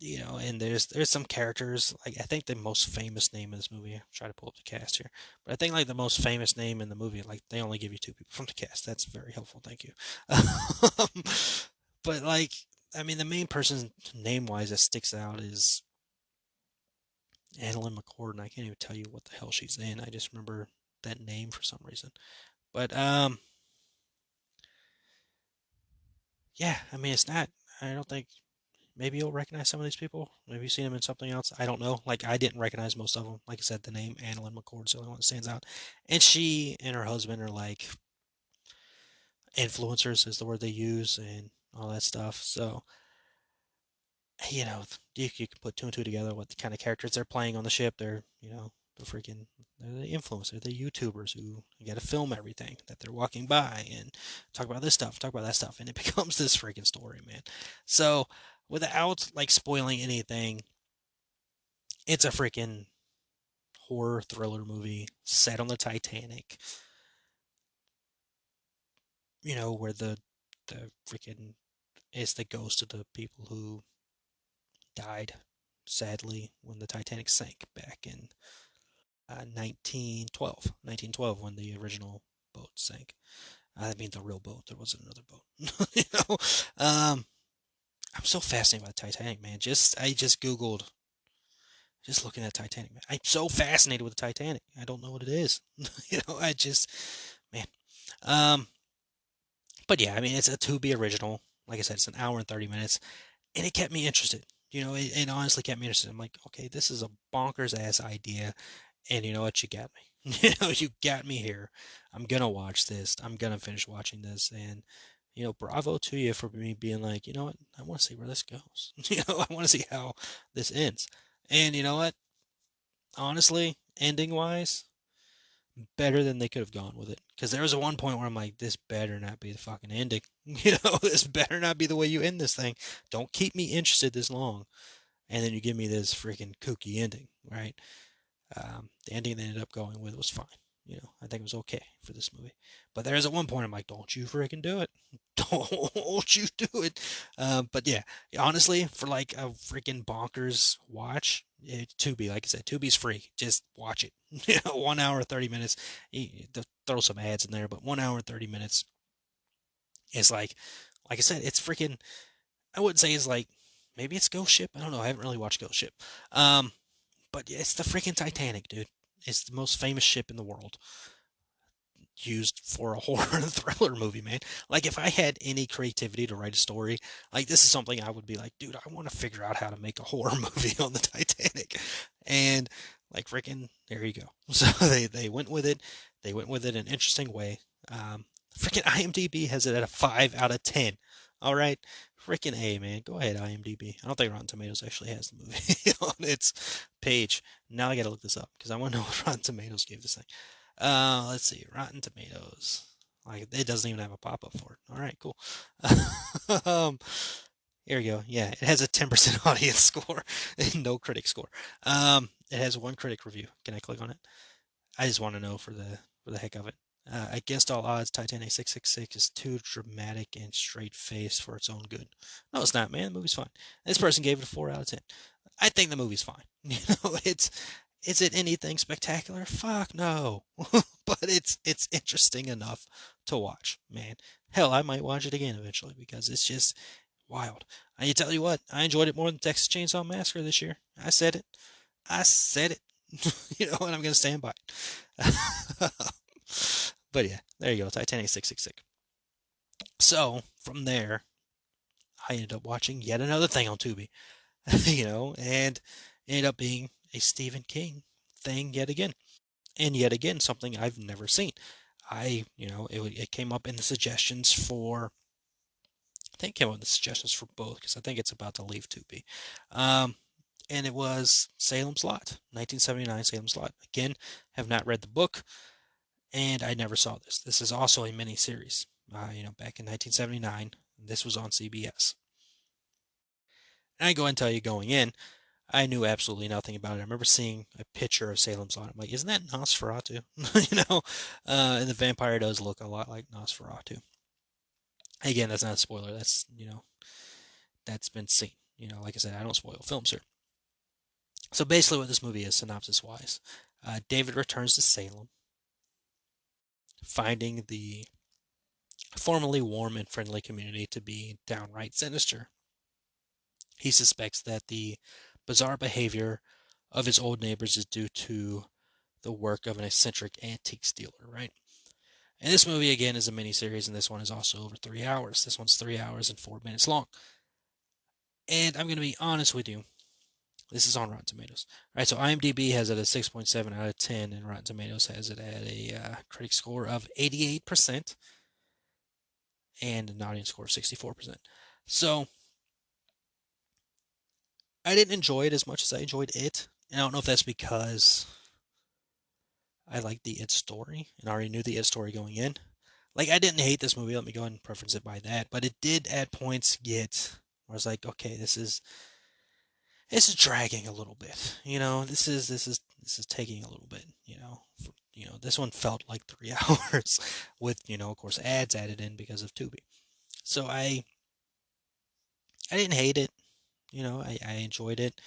and there's some characters like I think the most famous name in this movie. I'm trying to pull up the cast here, but I think like the most famous name in the movie, like they only give you two people from the cast. That's very helpful. Thank you. But like, I mean, the main person name wise that sticks out is Annalyn McCord, and I can't even tell you what the hell she's in. I just remember that name for some reason. But yeah, I mean, it's not. I don't think maybe you'll recognize some of these people. Maybe you've seen them in something else. I don't know. Like I didn't recognize most of them. Like I said, the name Annalyn McCord's the only one that stands out. And she and her husband are like influencers is the word they use and all that stuff. So you can put two and two together. What the kind of characters they're playing on the ship? They're the influencers, the YouTubers who get to film everything that they're walking by and talk about this stuff, talk about that stuff, and it becomes this freaking story, man. So without like spoiling anything, it's a freaking horror thriller movie set on the Titanic. Where the freaking is the ghost of the people who died sadly when the Titanic sank back in 1912 when the original boat sank. I mean the real boat. There wasn't another boat. I'm so fascinated by the Titanic, man. I just googled just looking at Titanic, man. I'm so fascinated with Titanic. I don't know what it is. I just, man. Um, but yeah, I mean, it's a Tubi original. Like I said, it's an hour and 30 minutes, and it kept me interested. It honestly kept me interested. I'm like, okay, this is a bonkers ass idea, and you know what? You got me. You got me here. I'm gonna watch this. I'm gonna finish watching this, and bravo to you for me being like, you know what? I want to see where this goes. I want to see how this ends. And you know what? Honestly, ending wise, better than they could have gone with it. Because there was a one point where I'm like, this better not be the fucking ending. This better not be the way you end this thing. Don't keep me interested this long. And then you give me this freaking kooky ending, right? The ending they ended up going with was fine. I think it was okay for this movie. But there's at one point I'm like, don't you freaking do it. Don't you do it. But yeah, honestly, for like a freaking bonkers watch, Tubi, like I said, Tubi's free. Just watch it. 1 hour, 30 minutes. Throw some ads in there, but 1 hour, 30 minutes is like I said, it's freaking, I wouldn't say it's like, maybe it's Ghost Ship. I don't know. I haven't really watched Ghost Ship. But it's the freaking Titanic, dude. It's the most famous ship in the world used for a horror and thriller movie, man. Like, if I had any creativity to write a story, like, this is something I would be like, dude, I want to figure out how to make a horror movie on the Titanic. And, like, freaking, there you go. So they went with it. They went with it in an interesting way. Freaking IMDb has it at a 5 out of 10. All right. Freaking A, man. Go ahead, IMDb. I don't think Rotten Tomatoes actually has the movie on its page. Now I gotta look this up because I want to know what Rotten Tomatoes gave this thing. Let's see. Rotten Tomatoes. Like, it doesn't even have a pop-up for it. All right, cool. um, here we go. Yeah, it has a 10% audience score and no critic score. It has one critic review. Can I click on it? I just want to know for the heck of it. Against all odds, Titanic 666 is too dramatic and straight-faced for its own good. No, it's not, man. The movie's fine. This person gave it a 4 out of 10. I think the movie's fine. Is it anything spectacular? Fuck no. But it's interesting enough to watch, man. Hell, I might watch it again eventually because it's just wild. I tell you what, I enjoyed it more than Texas Chainsaw Massacre this year. I said it. I said it. And I'm gonna stand by it. But yeah, there you go, Titanic 666. So from there, I ended up watching yet another thing on Tubi, and ended up being a Stephen King thing yet again, and yet again something I've never seen. It came up in the suggestions for. I think it came up in the suggestions for both because I think it's about to leave Tubi. And it was Salem's Lot, 1979 Salem's Lot. Again, have not read the book, and I never saw this. This is also a mini series. Back in 1979, this was on CBS. And I go and tell you, going in, I knew absolutely nothing about it. I remember seeing a picture of Salem's Lot. I'm like, isn't that Nosferatu? And the vampire does look a lot like Nosferatu. Again, that's not a spoiler. That's been seen. Like I said, I don't spoil films here. So basically, what this movie is, synopsis wise, David returns to Salem, finding the formerly warm and friendly community to be downright sinister. He suspects that the bizarre behavior of his old neighbors is due to the work of an eccentric antiques dealer, right? And this movie, again, is a miniseries, and this one is also over 3 hours. This one's 3 hours and 4 minutes long. And I'm going to be honest with you. This is on Rotten Tomatoes. All right, so IMDb has it at 6.7 out of 10, and Rotten Tomatoes has it at a critic score of 88% and an audience score of 64%. So I didn't enjoy it as much as I enjoyed it. And I don't know if that's because I liked the It story and already knew the It story going in. Like, I didn't hate this movie. Let me go ahead and preference it by that. But it did at points get where I was like, okay, this is dragging a little bit. This is taking a little bit. This one felt like 3 hours with, of course, ads added in because of Tubi. So I didn't hate it. I enjoyed it.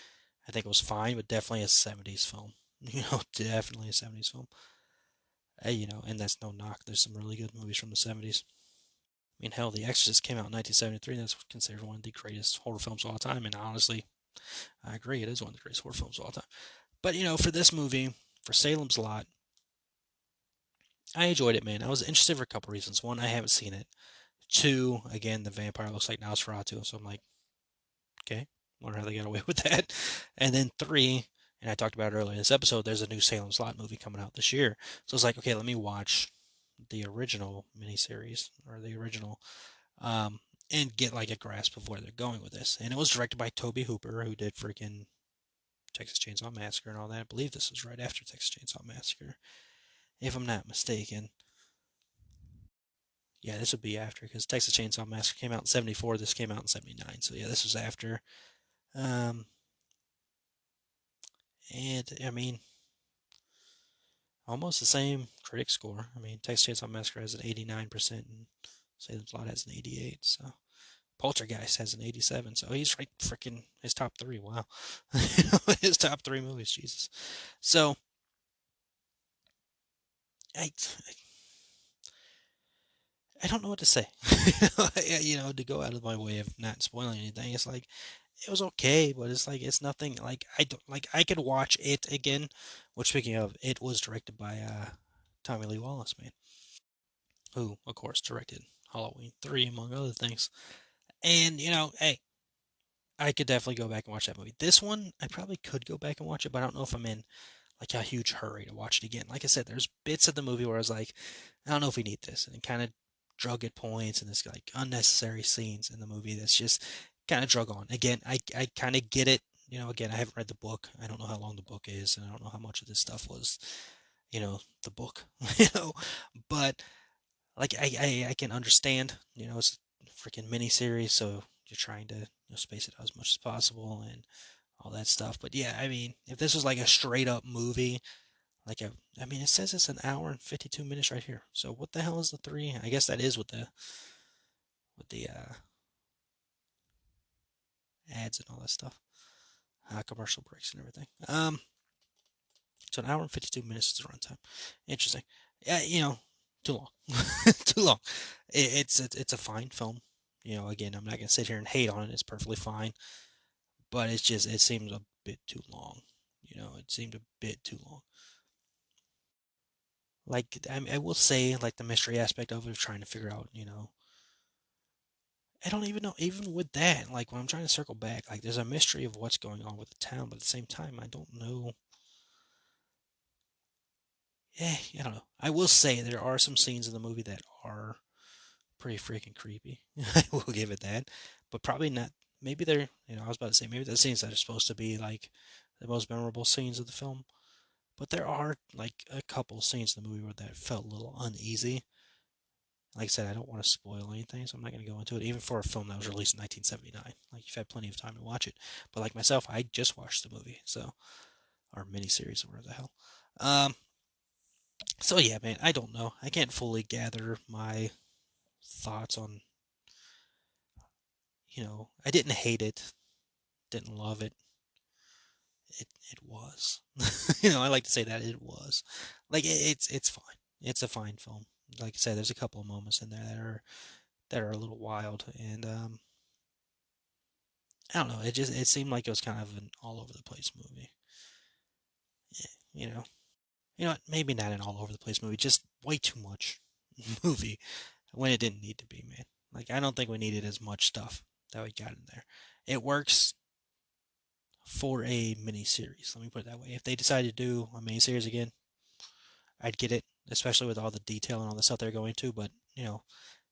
I think it was fine, but definitely a 70s film. Definitely a 70s film. And that's no knock. There's some really good movies from the 70s. I mean, hell, The Exorcist came out in 1973. That's considered one of the greatest horror films of all time. And honestly, I agree. It is one of the greatest horror films of all time. But, for this movie, for Salem's Lot, I enjoyed it, man. I was interested for a couple reasons. One, I haven't seen it. Two, again, the vampire looks like Nosferatu, so I'm like, okay, wonder how they got away with that. And then three, and I talked about it earlier in this episode, there's a new Salem's Lot movie coming out this year. So it's like, okay, let me watch the original miniseries or the original, um, and get like a grasp of where they're going with this. And it was directed by Toby Hooper, who did freaking Texas Chainsaw Massacre and all that. I believe this was right after Texas Chainsaw Massacre, if I'm not mistaken. Yeah, this would be after because Texas Chainsaw Massacre came out in '74. This came out in '79. So yeah, this was after. Um, and I mean, almost the same critic score. I mean, Texas Chainsaw Massacre has an 89%, and Salem's Lot has an 88. So Poltergeist has an 87. So he's right freaking his top three. Wow, his top three movies. Jesus. So I I don't know what to say. To go out of my way of not spoiling anything. It's like it was okay, but it's like it's nothing like I don't like I could watch it again. Which speaking of, it was directed by Tommy Lee Wallace, man, who of course directed Halloween 3 among other things. And hey, I could definitely go back and watch that movie. This one, I probably could go back and watch it, but I don't know if I'm in like a huge hurry to watch it again. Like I said, there's bits of the movie where I was like, I don't know if we need this, and it kind of drug at points, and there's like unnecessary scenes in the movie that's just kind of drug on. Again, I kind of get it. Again, I haven't read the book. I don't know how long the book is, and I don't know how much of this stuff was, the book. But like I can understand. It's a freaking mini series, so you're trying to space it out as much as possible and all that stuff. But yeah, I mean, if this was like a straight up movie, I mean, it says it's an hour and 52 minutes right here. So what the hell is the three? I guess that is with the ads and all that stuff, commercial breaks and everything. So an hour and 52 minutes is the runtime. Interesting. Yeah, too long, too long. It's a fine film. Again, I'm not gonna sit here and hate on it. It's perfectly fine, but it seems a bit too long. It seemed a bit too long. Like I will say, like the mystery aspect of it, of trying to figure out, I don't even know. Even with that, like when I'm trying to circle back, like there's a mystery of what's going on with the town, but at the same time, I don't know. I don't know. I will say there are some scenes in the movie that are pretty freaking creepy. I will give it that, but probably not. Maybe they're, I was about to say maybe the scenes that are supposed to be like the most memorable scenes of the film, but there are like a couple scenes in the movie where that felt a little uneasy. Like I said, I don't want to spoil anything, so I'm not going to go into it, even for a film that was released in 1979. Like, you've had plenty of time to watch it. But like myself, I just watched the movie, so, or miniseries, or whatever the hell. Um, so yeah, man, I don't know. I can't fully gather my thoughts on, I didn't hate it, didn't love it. It was. I like to say that it was. Like, it's fine. It's a fine film. Like I said, there's a couple of moments in there that are a little wild, and I don't know. It seemed like it was kind of an all over the place movie. Yeah, what? Maybe not an all over the place movie. Just way too much movie when it didn't need to be, man. Like I don't think we needed as much stuff that we got in there. It works for a mini series. Let me put it that way. If they decided to do a mini series again, I'd get it, especially with all the detail and all the stuff they're going to. But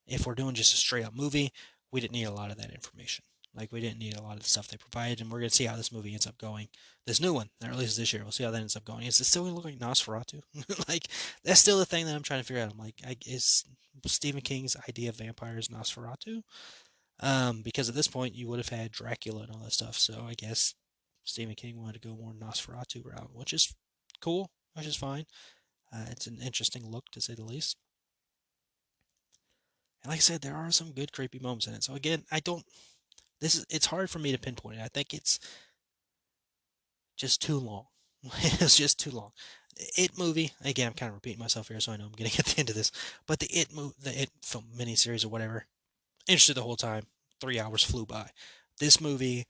if we're doing just a straight up movie, we didn't need a lot of that information. Like we didn't need a lot of the stuff they provided, and we're gonna see how this movie ends up going. This new one that releases this year, we'll see how that ends up going. Is it still gonna look like Nosferatu? Like that's still the thing that I'm trying to figure out. I'm like, is Stephen King's idea of vampires Nosferatu? Because at this point you would have had Dracula and all that stuff. So I guess Stephen King wanted to go more Nosferatu route, which is cool, which is fine. It's an interesting look to say the least. And like I said, there are some good creepy moments in it. So again, I don't. It's hard for me to pinpoint it. I think it's just too long. It's just too long. The It movie, again, I'm kind of repeating myself here, so I know I'm getting at the end of this. But the It film miniseries or whatever, interested the whole time. 3 hours flew by. This movie,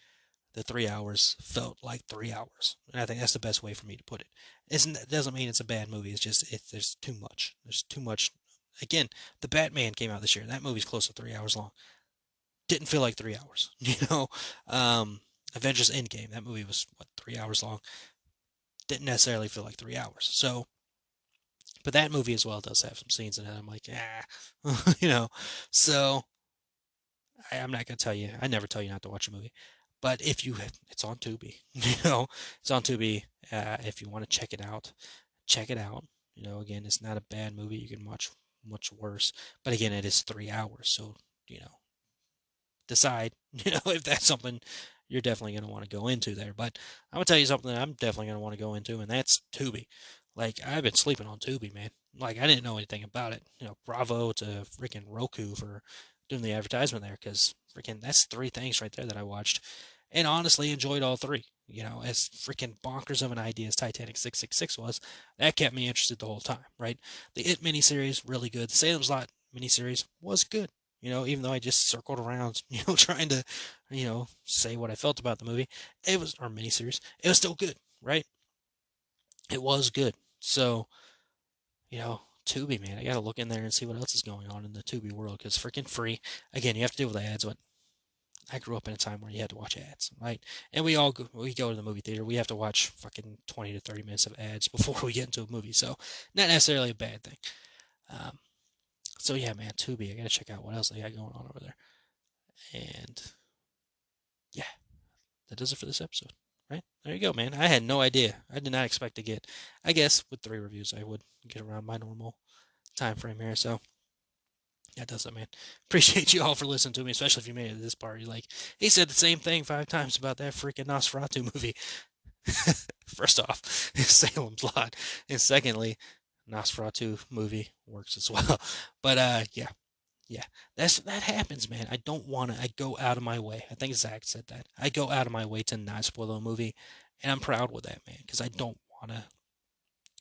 the 3 hours felt like 3 hours. And I think that's the best way for me to put it. It doesn't mean it's a bad movie. It's just, there's too much. There's too much. Again, the Batman came out this year. That movie's close to 3 hours long. Didn't feel like 3 hours, Avengers Endgame, that movie was, 3 hours long. Didn't necessarily feel like 3 hours. So, but that movie as well does have some scenes in it. I'm like, So, I'm not going to tell you. I never tell you not to watch a movie. But if you, it's on Tubi, it's on Tubi. If you want to check it out, check it out. Again, it's not a bad movie. You can watch much worse. But again, it is 3 hours. So, decide, if that's something you're definitely going to want to go into there. But I'm going to tell you something that I'm definitely going to want to go into, and that's Tubi. Like, I've been sleeping on Tubi, man. Like, I didn't know anything about it. Bravo to freaking Roku for doing the advertisement there, because freaking that's 3 things right there that I watched, and honestly enjoyed all 3. As freaking bonkers of an idea as Titanic 666 was, that kept me interested the whole time, right? The It miniseries, really good. The Salem's Lot miniseries was good. Even though I just circled around, trying to, say what I felt about the movie, or miniseries, it was still good, right? It was good. So, Tubi, man, I gotta look in there and see what else is going on in the Tubi world, because freaking free. Again, you have to deal with the ads, but I grew up in a time where you had to watch ads, right? And we go to the movie theater, we have to watch fucking 20 to 30 minutes of ads before we get into a movie, so not necessarily a bad thing. So yeah, man, Tubi, I gotta check out what else they got going on over there. And yeah, that does it for this episode, right? There you go, man. I had no idea. I did not expect to get, I guess with 3 reviews, I would get around my normal time frame here. So that does it, man. Appreciate you all for listening to me, especially if you made it to this part. You're like, he said the same thing 5 times about that freaking Nosferatu movie. First off, Salem's Lot. And secondly, Nosferatu movie works as well. But yeah, that happens, man. I go out of my way. I think Zach said that. I go out of my way to not spoil a movie, and I'm proud with that, man, because I don't want to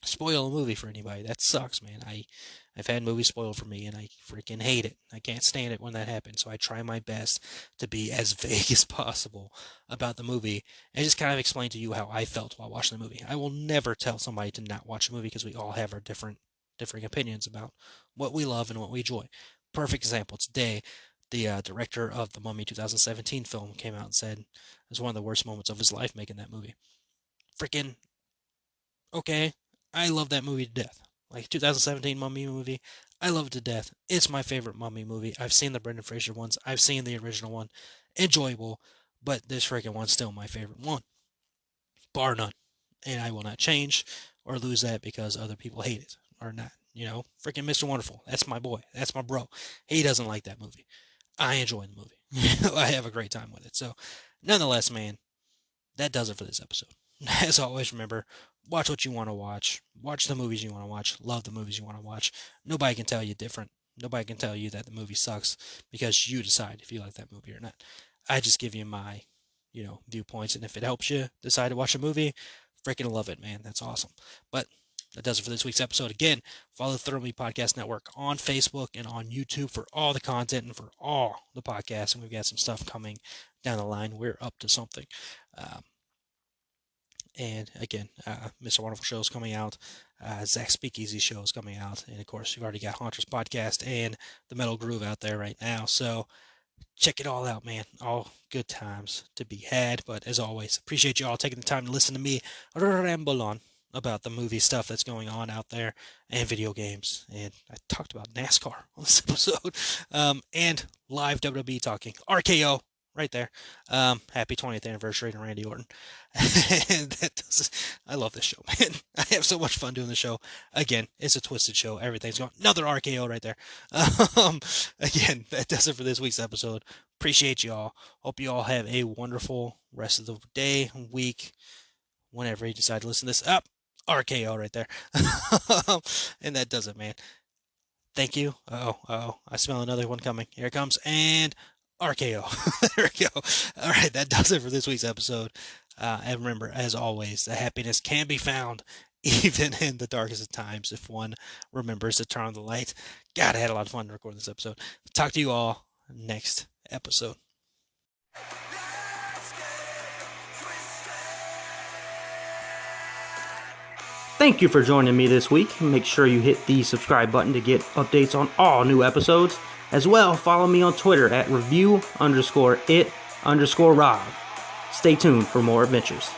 spoil a movie for anybody. That sucks, man. I've had movies spoiled for me, and I freaking hate it. I can't stand it when that happens. So I try my best to be as vague as possible about the movie and just kind of explain to you how I felt while watching the movie. I will never tell somebody to not watch a movie, because we all have our different opinions about what we love and what we enjoy. Perfect example. Today, the director of the Mummy 2017 film came out and said it was one of the worst moments of his life making that movie. Freaking okay. I love that movie to death. Like 2017 Mummy movie, I love it to death. It's my favorite Mummy movie. I've seen the Brendan Fraser ones. I've seen the original one. Enjoyable, but this freaking one's still my favorite one, bar none. And I will not change or lose that because other people hate it or not. Freaking Mr. Wonderful. That's my boy. That's my bro. He doesn't like that movie. I enjoy the movie. I have a great time with it. So, nonetheless, man, that does it for this episode. As always, remember, watch what you want to watch. Watch the movies you want to watch. Love the movies you want to watch. Nobody can tell you different. Nobody can tell you that the movie sucks, because you decide if you like that movie or not. I just give you my, viewpoints, and if it helps you decide to watch a movie, freaking love it, man. That's awesome. But that does it for this week's episode. Again, follow the Thrill Me Podcast Network on Facebook and on YouTube for all the content and for all the podcasts. And we've got some stuff coming down the line. We're up to something. And again, Mr. Wonderful show is coming out. Zach Speakeasy show is coming out. And of course, you've already got Haunters Podcast and the Metal Groove out there right now. So check it all out, man. All good times to be had. But as always, appreciate you all taking the time to listen to me ramble on about the movie stuff that's going on out there and video games. And I talked about NASCAR on this episode. And live WWE talking. RKO. Right there. Happy 20th anniversary to Randy Orton. And I love this show, man. I have so much fun doing the show. Again, it's a twisted show. Everything's going. Another RKO right there. Again, that does it for this week's episode. Appreciate you all. Hope you all have a wonderful rest of the day, week, whenever you decide to listen to this. Up, RKO right there. And that does it, man. Thank you. Oh, I smell another one coming. Here it comes. And RKO. There we go. All right, that does it for this week's episode. And remember, as always, the happiness can be found even in the darkest of times if one remembers to turn on the light. God, I had a lot of fun recording this episode. Talk to you all next episode. Thank you for joining me this week. Make sure you hit the subscribe button to get updates on all new episodes. As well, follow me on Twitter at review_it_Rob. Stay tuned for more adventures.